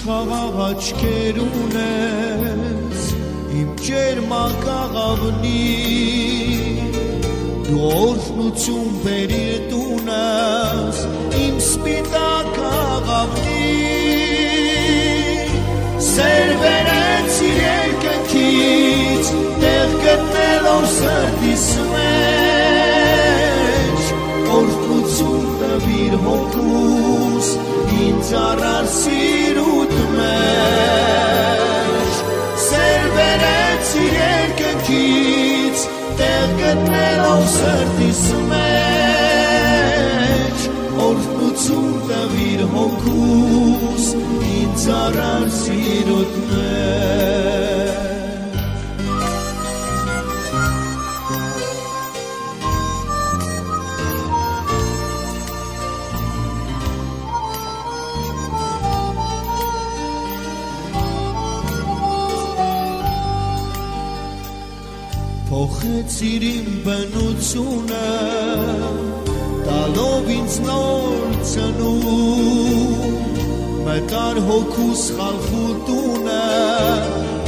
Խաղաղ աչքեր ունես իմ ջերմակ աղավնի դու օրհնություն բերիր տունս իմ սպիտակ աղավնի սեր վերեցիր երկնքից տեղ գտնելով սրտիս մեջ օրհնություն տվիր հոգուս ինձ առար սիրուտ մեջ սեր վերեցիր երկնքից տեղ գտնելով սրտիս մեջ օրհնություն տվիր հոգուս ինձ առար սիրուտ մեջ Փոխեցիր իմ բնությունը տալով ինձ նոր ծնունդ մտար հոգուս խալխուտունը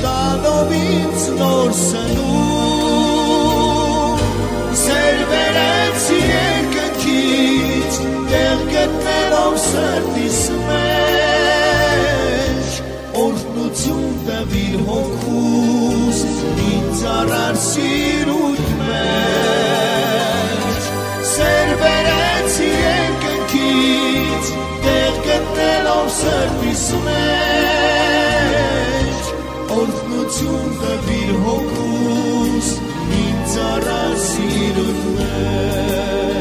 տալով ինձ նոր սնունդ սեր վերեցիր երկնքից տեղ գտնելով սրտիս մեջ օրհնություն տվիր հոգուս ինձ առար սիրուտ մեջ սեր վերեցիր երկնքից տեղ գտնելով սրտիս մեջ օրհնություն տվիր հոգուս ինձ առար սիրուտ մեջ